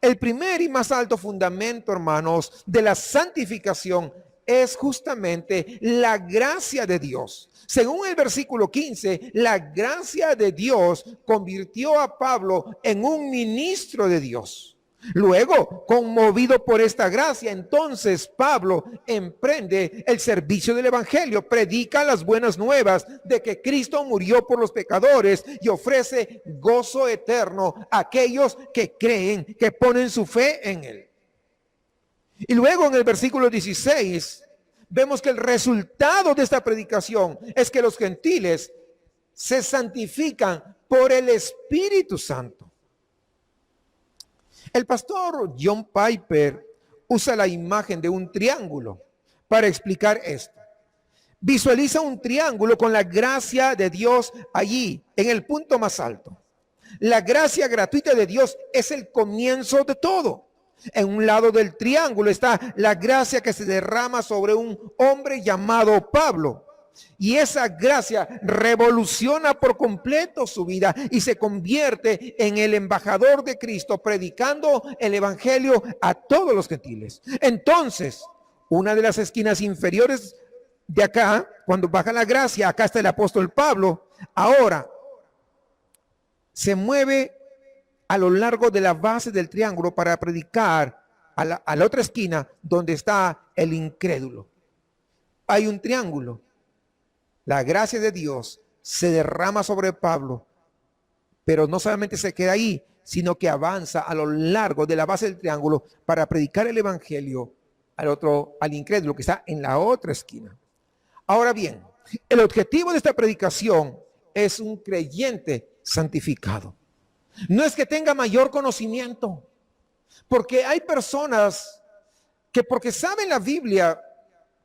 El primer y más alto fundamento, hermanos, de la santificación es justamente la gracia de Dios. Según el versículo 15, la gracia de Dios convirtió a Pablo en un ministro de Dios. Luego, conmovido por esta gracia, entonces Pablo emprende el servicio del evangelio, predica las buenas nuevas de que Cristo murió por los pecadores y ofrece gozo eterno a aquellos que creen, que ponen su fe en él. Y luego en el versículo 16 vemos que el resultado de esta predicación es que los gentiles se santifican por el Espíritu Santo. El pastor John Piper usa la imagen de un triángulo para explicar esto. Visualiza un triángulo con la gracia de Dios allí, en el punto más alto. La gracia gratuita de Dios es el comienzo de todo. En un lado del triángulo está la gracia que se derrama sobre un hombre llamado Pablo. Y esa gracia revoluciona por completo su vida y se convierte en el embajador de Cristo, predicando el evangelio a todos los gentiles. Entonces, una de las esquinas inferiores de acá, cuando baja la gracia, acá está el apóstol Pablo, ahora se mueve a lo largo de la base del triángulo para predicar a la otra esquina donde está el incrédulo. Hay un triángulo. La gracia de Dios se derrama sobre Pablo, pero no solamente se queda ahí, sino que avanza a lo largo de la base del triángulo para predicar el evangelio al incrédulo que está en la otra esquina. Ahora bien, el objetivo de esta predicación es un creyente santificado. No es que tenga mayor conocimiento, porque hay personas que porque saben la Biblia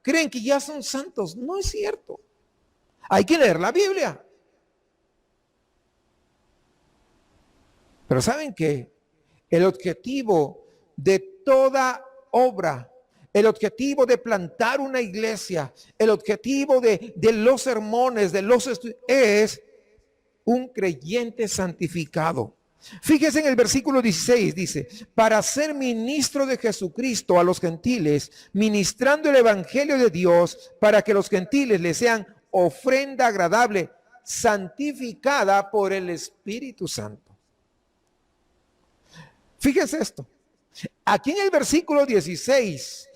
creen que ya son santos. No es cierto. Hay que leer la Biblia. Pero ¿saben qué? El objetivo de toda obra, el objetivo de plantar una iglesia, el objetivo de los sermones, de los estudios, es un creyente santificado. Fíjese en el versículo 16, dice, para ser ministro de Jesucristo a los gentiles, ministrando el evangelio de Dios, para que los gentiles le sean ofrenda agradable, santificada por el Espíritu Santo. Fíjense esto. Aquí en el versículo 16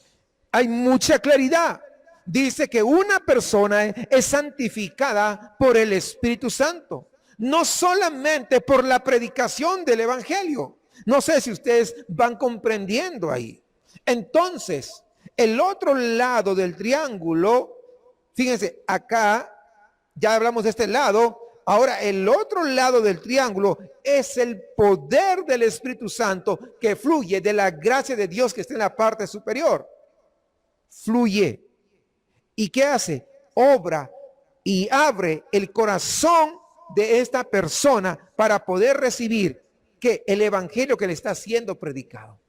hay mucha claridad. Dice que una persona es santificada por el Espíritu Santo. No solamente por la predicación del evangelio. No sé si ustedes van comprendiendo ahí. Entonces, el otro lado del triángulo, fíjense, acá ya hablamos de este lado. Ahora, el otro lado del triángulo es el poder del Espíritu Santo que fluye de la gracia de Dios que está en la parte superior. Fluye. ¿Y qué hace? Obra y abre el corazón de esta persona para poder recibir que el evangelio que le está siendo predicado.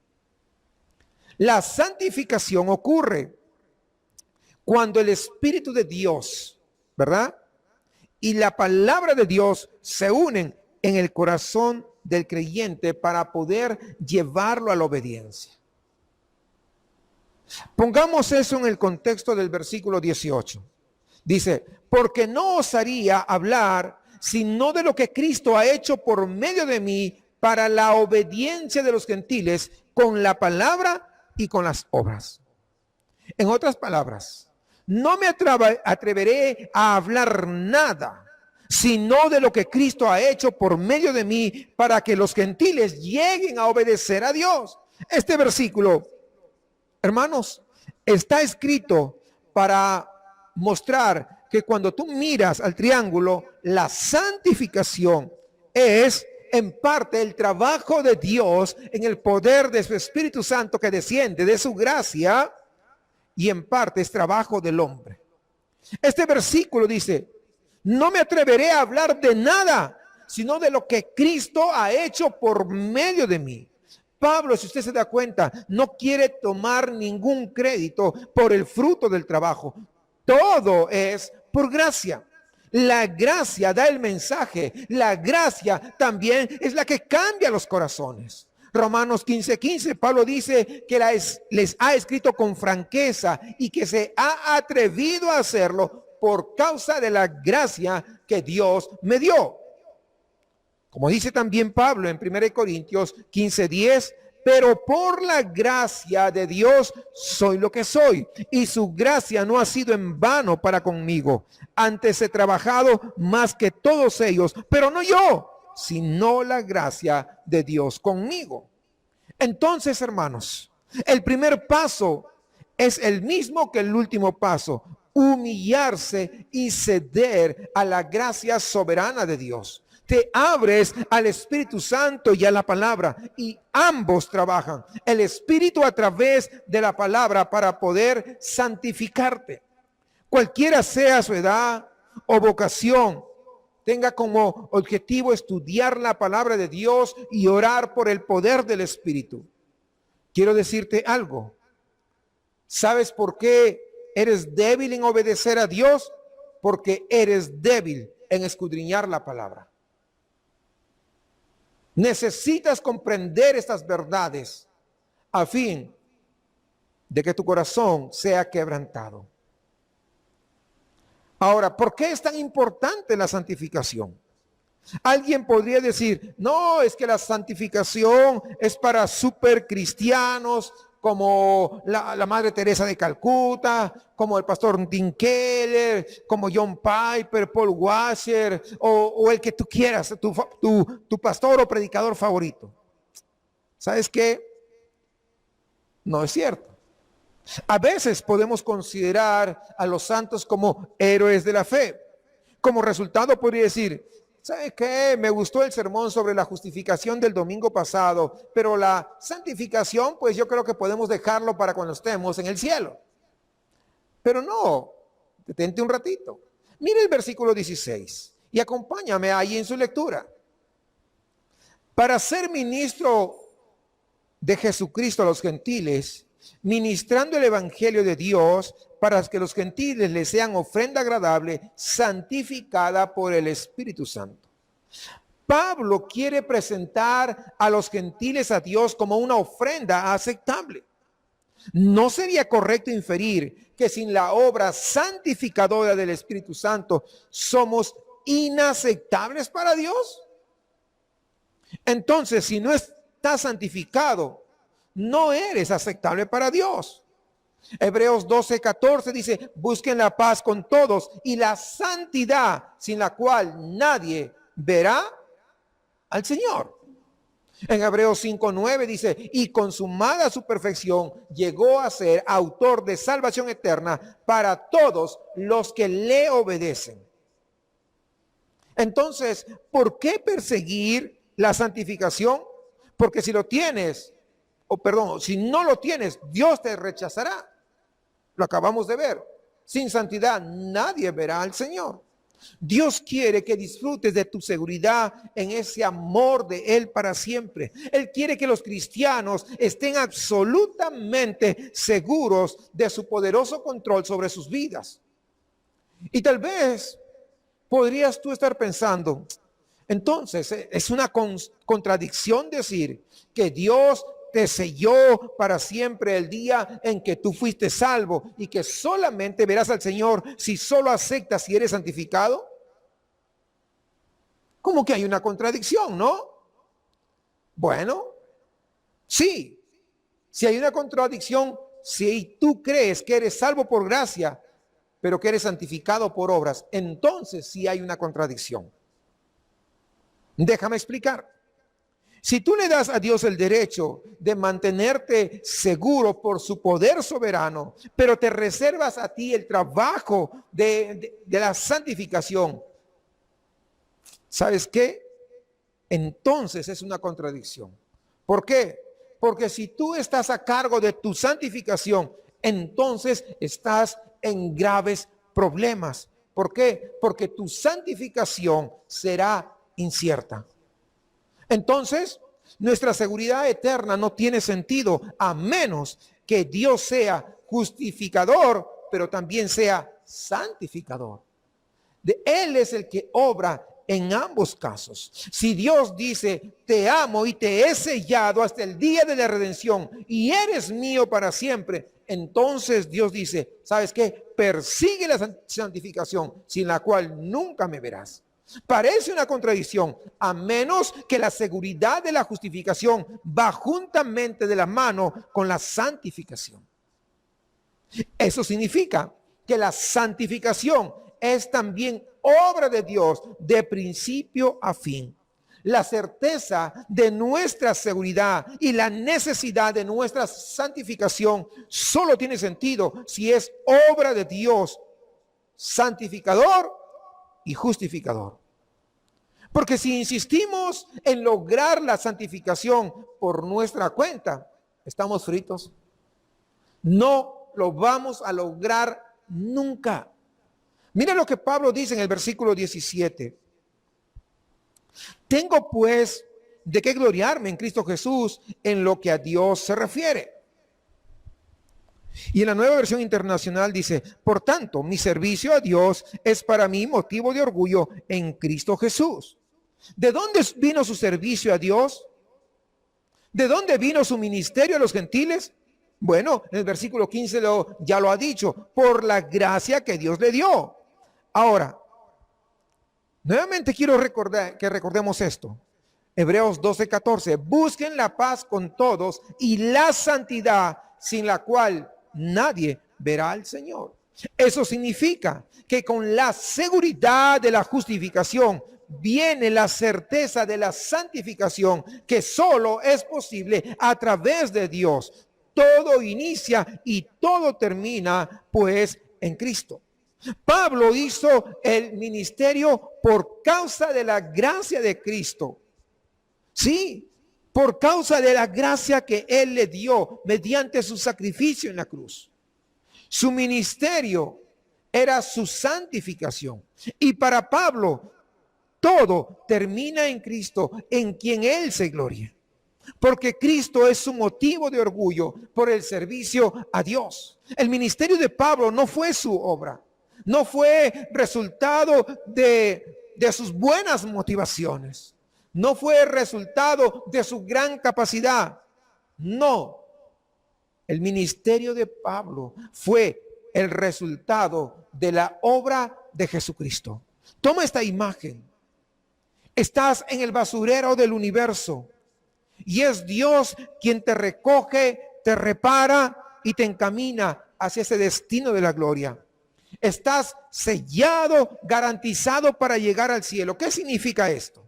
La santificación ocurre cuando el Espíritu de Dios, ¿verdad?, y la palabra de Dios se unen en el corazón del creyente para poder llevarlo a la obediencia. Pongamos eso en el contexto del versículo 18. Dice, porque no osaría hablar sino de lo que Cristo ha hecho por medio de mí para la obediencia de los gentiles con la palabra y con las obras. En otras palabras, no me atreveré a hablar nada, sino de lo que Cristo ha hecho por medio de mí para que los gentiles lleguen a obedecer a Dios. Este versículo, hermanos, está escrito para mostrar que cuando tú miras al triángulo, la santificación es en parte el trabajo de Dios en el poder de su Espíritu Santo que desciende de su gracia, y en parte es trabajo del hombre. Este versículo dice: no me atreveré a hablar de nada, sino de lo que Cristo ha hecho por medio de mí. Pablo, si usted se da cuenta, no quiere tomar ningún crédito por el fruto del trabajo. Todo es por gracia. La gracia da el mensaje. La gracia también es la que cambia los corazones. Romanos 15:15, Pablo dice que les ha escrito con franqueza y que se ha atrevido a hacerlo por causa de la gracia que Dios me dio. Como dice también Pablo en 1 Corintios 15:10, pero por la gracia de Dios soy lo que soy, y su gracia no ha sido en vano para conmigo. Antes he trabajado más que todos ellos, pero no yo, sino la gracia de Dios conmigo. Entonces, hermanos, el primer paso es el mismo que el último paso: humillarse y ceder a la gracia soberana de Dios. Te abres al Espíritu Santo y a la palabra, y ambos trabajan. El Espíritu a través de la palabra para poder santificarte. Cualquiera sea su edad o vocación, tenga como objetivo estudiar la palabra de Dios y orar por el poder del Espíritu. Quiero decirte algo. ¿Sabes por qué eres débil en obedecer a Dios? Porque eres débil en escudriñar la palabra. Necesitas comprender estas verdades a fin de que tu corazón sea quebrantado. Ahora, ¿por qué es tan importante la santificación? Alguien podría decir: no, es que la santificación es para supercristianos como la Madre Teresa de Calcuta, como el pastor Tim Keller, como John Piper, Paul Washer, o el que tú quieras, tu pastor o predicador favorito. ¿Sabes qué? No es cierto. A veces podemos considerar a los santos como héroes de la fe. Como resultado podría decir: ¿sabe qué? Me gustó el sermón sobre la justificación del domingo pasado, pero la santificación, pues yo creo que podemos dejarlo para cuando estemos en el cielo. Pero no, detente un ratito. Mire el versículo 16 y acompáñame ahí en su lectura. Para ser ministro de Jesucristo a los gentiles, ministrando el evangelio de Dios, para que los gentiles les sean ofrenda agradable, santificada por el Espíritu Santo. Pablo quiere presentar a los gentiles a Dios como una ofrenda aceptable. ¿No sería correcto inferir que sin la obra santificadora del Espíritu Santo somos inaceptables para Dios? Entonces, si no estás santificado, no eres aceptable para Dios. Hebreos 12:14 dice: busquen la paz con todos y la santidad, sin la cual nadie verá al Señor. En Hebreos 5:9 dice: y consumada su perfección, llegó a ser autor de salvación eterna para todos los que le obedecen. Entonces, ¿por qué perseguir la santificación? Porque si lo tienes, si no lo tienes, Dios te rechazará. Lo acabamos de ver. Sin santidad nadie verá al Señor. Dios quiere que disfrutes de tu seguridad en ese amor de Él para siempre. Él quiere que los cristianos estén absolutamente seguros de su poderoso control sobre sus vidas. Y tal vez podrías tú estar pensando: entonces es una contradicción decir que Dios te selló para siempre el día en que tú fuiste salvo y que solamente verás al Señor si solo aceptas si eres santificado. ¿Cómo que hay una contradicción, no? Bueno, sí, Si hay una contradicción, si tú crees que eres salvo por gracia, pero que eres santificado por obras, entonces sí hay una contradicción. Déjame explicar. Si tú le das a Dios el derecho de mantenerte seguro por su poder soberano, pero te reservas a ti el trabajo de la santificación, ¿sabes qué? Entonces es una contradicción. ¿Por qué? Porque si tú estás a cargo de tu santificación, entonces estás en graves problemas. ¿Por qué? Porque tu santificación será incierta. Entonces, nuestra seguridad eterna no tiene sentido a menos que Dios sea justificador, pero también sea santificador. Él es el que obra en ambos casos. Si Dios dice, te amo y te he sellado hasta el día de la redención y eres mío para siempre, entonces Dios dice, ¿sabes qué? Persigue la santificación, sin la cual nunca me verás. Parece una contradicción, a menos que la seguridad de la justificación va juntamente de la mano con la santificación. Eso significa que la santificación es también obra de Dios de principio a fin. La certeza de nuestra seguridad y la necesidad de nuestra santificación solo tiene sentido si es obra de Dios, santificador y justificador. Porque si insistimos en lograr la santificación por nuestra cuenta, estamos fritos. No lo vamos a lograr nunca. Mira lo que Pablo dice en el versículo 17. Tengo pues de qué gloriarme en Cristo Jesús en lo que a Dios se refiere. Y en la Nueva Versión Internacional dice, por tanto, mi servicio a Dios es para mí motivo de orgullo en Cristo Jesús. ¿De dónde vino su servicio a Dios? ¿De dónde vino su ministerio a los gentiles? Bueno, en el versículo 15 ya lo ha dicho, por la gracia que Dios le dio. Ahora, nuevamente quiero que recordemos esto. Hebreos 12:14, busquen la paz con todos y la santidad sin la cual nadie verá al Señor. Eso significa que con la seguridad de la justificación viene la certeza de la santificación, que solo es posible a través de Dios. Todo inicia y todo termina, pues, en Cristo. Pablo hizo el ministerio por causa de la gracia de Cristo. Sí, por causa de la gracia que Él le dio mediante su sacrificio en la cruz. Su ministerio era su santificación. Y para Pablo, todo termina en Cristo, en quien Él se gloria. Porque Cristo es su motivo de orgullo por el servicio a Dios. El ministerio de Pablo no fue su obra. No fue resultado de sus buenas motivaciones. No fue resultado de su gran capacidad. No. El ministerio de Pablo fue el resultado de la obra de Jesucristo. Toma esta imagen. Estás en el basurero del universo y es Dios quien te recoge, te repara y te encamina hacia ese destino de la gloria. Estás sellado, garantizado para llegar al cielo. ¿Qué significa esto?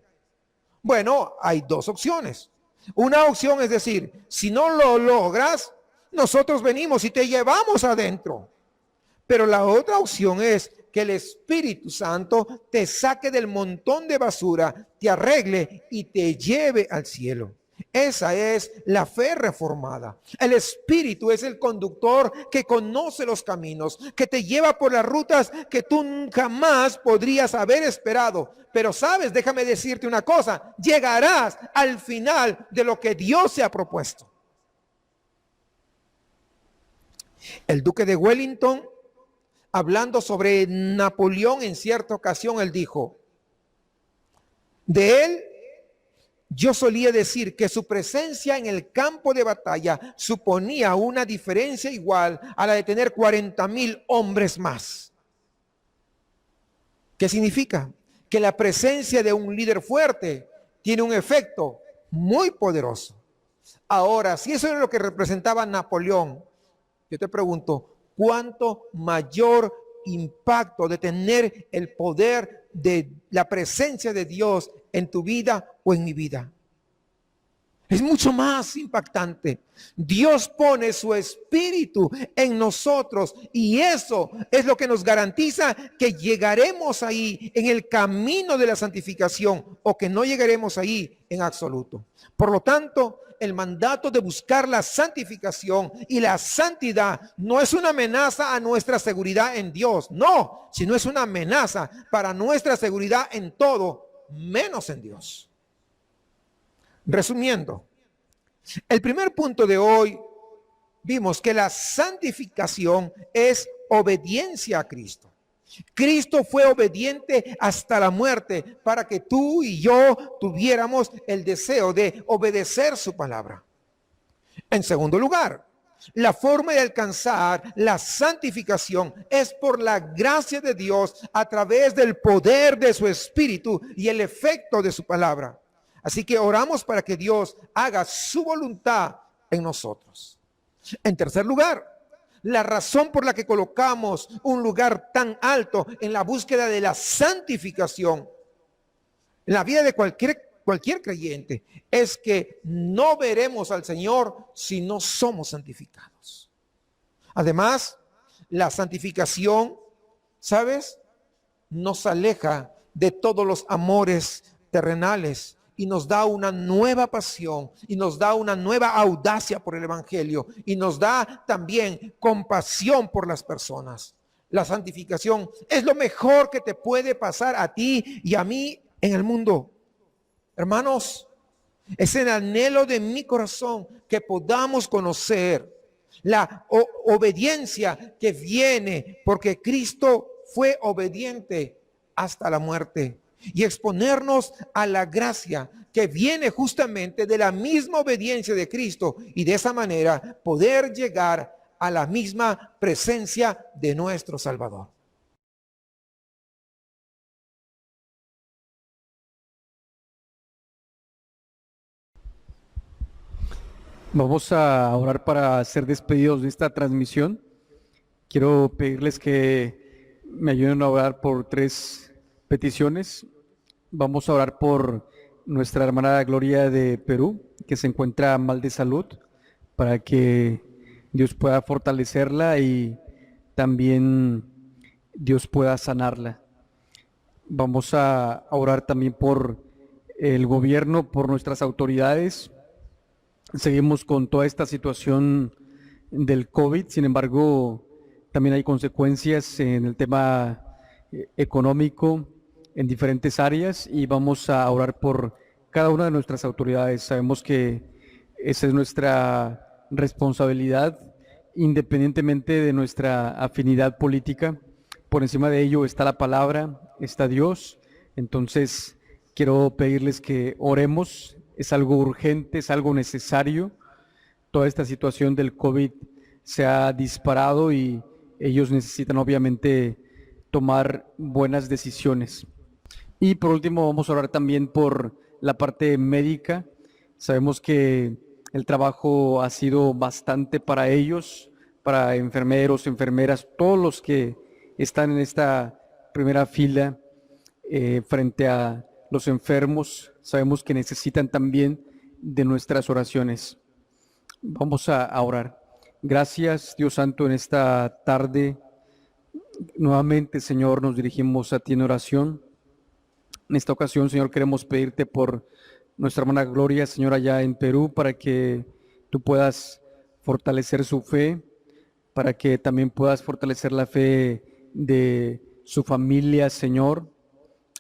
Bueno, hay dos opciones. Una opción es decir, si no lo logras, nosotros venimos y te llevamos adentro. Pero la otra opción es que el Espíritu Santo te saque del montón de basura, te arregle y te lleve al cielo. Esa es la fe reformada. El Espíritu es el conductor que conoce los caminos, que te lleva por las rutas que tú jamás podrías haber esperado. Pero sabes, déjame decirte una cosa, llegarás al final de lo que Dios se ha propuesto. El duque de Wellington, hablando sobre Napoleón en cierta ocasión, él dijo, de él yo solía decir que su presencia en el campo de batalla suponía una diferencia igual a la de tener 40,000 hombres más. ¿Qué significa? Que la presencia de un líder fuerte tiene un efecto muy poderoso. Ahora, si eso es lo que representaba Napoleón, yo te pregunto, ¿cuánto mayor impacto de tener el poder de la presencia de Dios en tu vida o en mi vida? Es mucho más impactante. Dios pone su espíritu en nosotros y eso es lo que nos garantiza que llegaremos ahí en el camino de la santificación o que no llegaremos ahí en absoluto. Por lo tanto, el mandato de buscar la santificación y la santidad no es una amenaza a nuestra seguridad en Dios, no, sino es una amenaza para nuestra seguridad en todo, menos en Dios. Resumiendo, el primer punto de hoy, vimos que la santificación es obediencia a Cristo. Cristo fue obediente hasta la muerte para que tú y yo tuviéramos el deseo de obedecer su palabra. En segundo lugar, la forma de alcanzar la santificación es por la gracia de Dios a través del poder de su Espíritu y el efecto de su palabra. Así que oramos para que Dios haga su voluntad en nosotros. En tercer lugar, la razón por la que colocamos un lugar tan alto en la búsqueda de la santificación en la vida de cualquier creyente es que no veremos al Señor si no somos santificados. Además, la santificación, ¿sabes?, nos aleja de todos los amores terrenales y nos da una nueva pasión y nos da una nueva audacia por el evangelio y nos da también compasión por las personas. La santificación es lo mejor que te puede pasar a ti y a mí en el mundo. Hermanos, es el anhelo de mi corazón que podamos conocer la obediencia que viene porque Cristo fue obediente hasta la muerte. Y exponernos a la gracia que viene justamente de la misma obediencia de Cristo y de esa manera poder llegar a la misma presencia de nuestro Salvador. Vamos a orar para ser despedidos de esta transmisión. Quiero pedirles que me ayuden a orar por 3 peticiones. Vamos a orar por nuestra hermana Gloria de Perú, que se encuentra mal de salud, para que Dios pueda fortalecerla y también Dios pueda sanarla. Vamos a orar también por el gobierno, por nuestras autoridades. Seguimos con toda esta situación del COVID, sin embargo, también hay consecuencias en el tema económico, en diferentes áreas, y vamos a orar por cada una de nuestras autoridades. Sabemos que esa es nuestra responsabilidad, independientemente de nuestra afinidad política. Por encima de ello está la palabra, está Dios. Entonces, quiero pedirles que oremos. Es algo urgente, es algo necesario. Toda esta situación del COVID se ha disparado y ellos necesitan obviamente tomar buenas decisiones. Y por último vamos a orar también por la parte médica. Sabemos que el trabajo ha sido bastante para ellos, para enfermeros, enfermeras, todos los que están en esta primera fila frente a los enfermos. Sabemos que necesitan también de nuestras oraciones. Vamos a orar. Gracias, Dios Santo, en esta tarde. Nuevamente, Señor, nos dirigimos a ti en oración. En esta ocasión, Señor, queremos pedirte por nuestra hermana Gloria, Señor, allá en Perú, para que tú puedas fortalecer su fe, para que también puedas fortalecer la fe de su familia, Señor.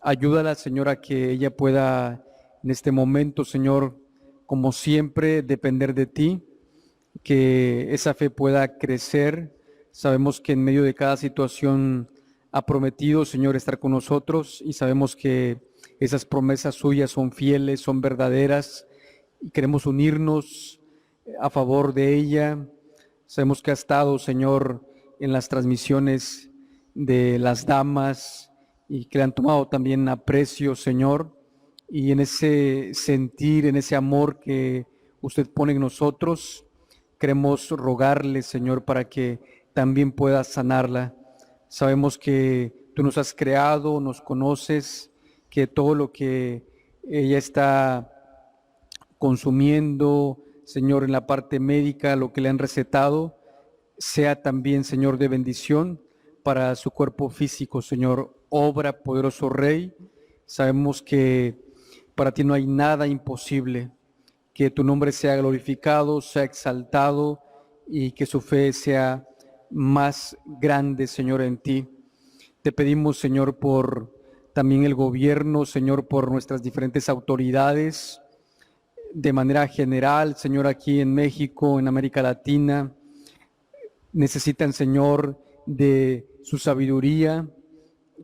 Ayúdala, Señor, a que ella pueda en este momento, Señor, como siempre, depender de ti, que esa fe pueda crecer. Sabemos que en medio de cada situación ha prometido, Señor, estar con nosotros y sabemos que esas promesas suyas son fieles, son verdaderas y queremos unirnos a favor de ella. Sabemos que ha estado, Señor, en las transmisiones de las damas y que le han tomado también aprecio, Señor, y en ese sentir, en ese amor que usted pone en nosotros. Queremos rogarle, Señor, para que también pueda sanarla. Sabemos que tú nos has creado, nos conoces, que todo lo que ella está consumiendo, Señor, en la parte médica, lo que le han recetado, sea también, Señor, de bendición para su cuerpo físico, Señor. Obra, poderoso Rey. Sabemos que para ti no hay nada imposible. Que tu nombre sea glorificado, sea exaltado y que su fe sea más grande, Señor, en ti. Te pedimos, Señor, por también el gobierno, Señor, por nuestras diferentes autoridades, de manera general, Señor, aquí en México, en América Latina. Necesitan, Señor, de su sabiduría.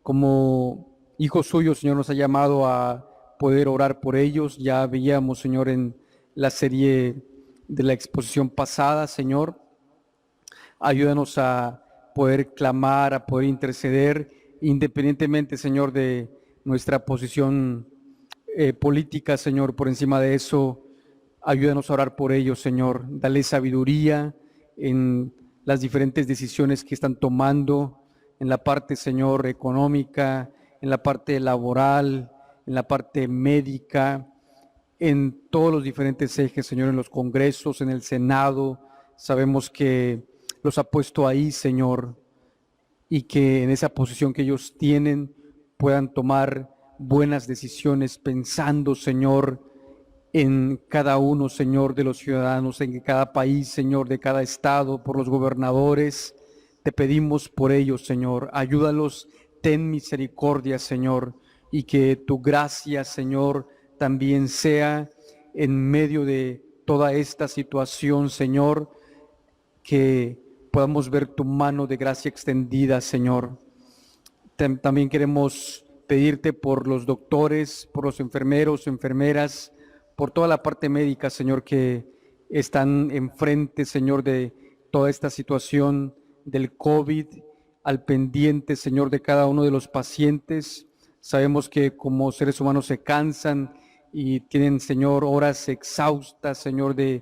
Como hijos suyos, Señor, nos ha llamado a poder orar por ellos. Ya veíamos, Señor, en la serie de la exposición pasada, Señor. Ayúdanos a poder clamar, a poder interceder, independientemente, Señor, de nuestra posición política, Señor. Por encima de eso, ayúdanos a orar por ellos, Señor. Dale sabiduría en las diferentes decisiones que están tomando, en la parte, Señor, económica, en la parte laboral, en la parte médica, en todos los diferentes ejes, Señor, en los congresos, en el Senado. Sabemos que los ha puesto ahí, Señor, y que en esa posición que ellos tienen puedan tomar buenas decisiones pensando, Señor, en cada uno, Señor, de los ciudadanos, en cada país, Señor, de cada estado, por los gobernadores. Te pedimos por ellos, Señor. Ayúdalos, ten misericordia, Señor, y que tu gracia, Señor, también sea en medio de toda esta situación, Señor, que podamos ver tu mano de gracia extendida, Señor. También queremos pedirte por los doctores, por los enfermeros, enfermeras, por toda la parte médica, Señor, que están enfrente, Señor, de toda esta situación del COVID, al pendiente, Señor, de cada uno de los pacientes. Sabemos que como seres humanos se cansan y tienen, Señor, horas exhaustas, Señor, de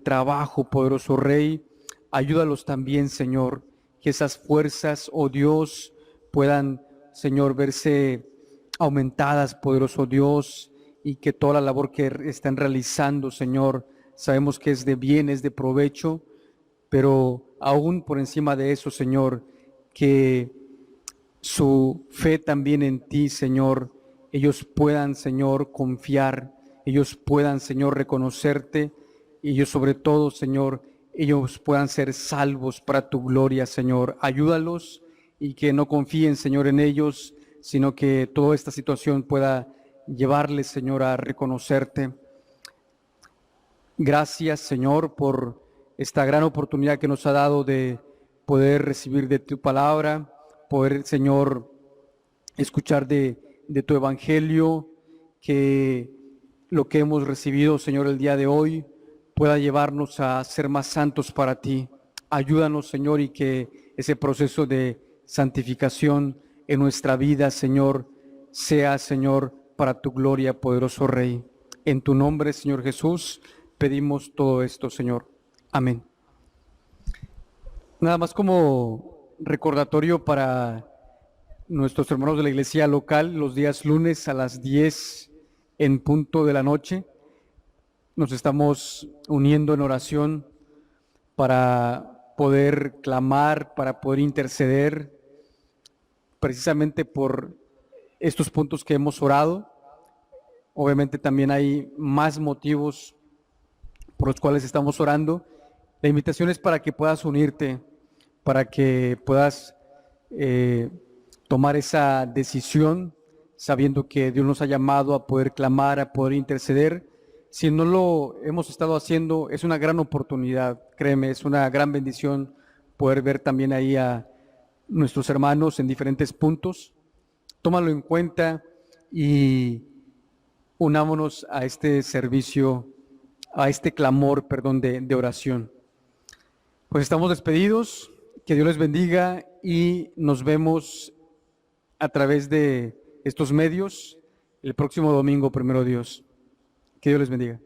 trabajo, poderoso Rey. Ayúdalos también, Señor, que esas fuerzas, oh Dios, puedan, Señor, verse aumentadas, poderoso Dios, y que toda la labor que están realizando, Señor, sabemos que es de bien, es de provecho, pero aún por encima de eso, Señor, que su fe también en ti, Señor, ellos puedan, Señor, confiar, ellos puedan, Señor, reconocerte, y ellos sobre todo, Señor, ellos puedan ser salvos para tu gloria, Señor. Ayúdalos y que no confíen, Señor, en ellos, sino que toda esta situación pueda llevarles, Señor, a reconocerte. Gracias, Señor, por esta gran oportunidad que nos ha dado de poder recibir de tu palabra, poder, Señor, escuchar de tu evangelio, que lo que hemos recibido, Señor, el día de hoy pueda llevarnos a ser más santos para ti. Ayúdanos, Señor, y que ese proceso de santificación en nuestra vida, Señor, sea, Señor, para tu gloria, poderoso Rey. En tu nombre, Señor Jesús, pedimos todo esto, Señor. Amén. Nada más como recordatorio para nuestros hermanos de la iglesia local, los días lunes a las 10 en punto de la noche, nos estamos uniendo en oración para poder clamar, para poder interceder precisamente por estos puntos que hemos orado. Obviamente también hay más motivos por los cuales estamos orando. La invitación es para que puedas unirte, para que puedas tomar esa decisión, sabiendo que Dios nos ha llamado a poder clamar, a poder interceder. Si no lo hemos estado haciendo, es una gran oportunidad, créeme, es una gran bendición poder ver también ahí a nuestros hermanos en diferentes puntos. Tómalo en cuenta y unámonos a este servicio, a este clamor, perdón, de oración. Pues estamos despedidos, que Dios les bendiga y nos vemos a través de estos medios el próximo domingo, primero Dios. Que Dios les bendiga.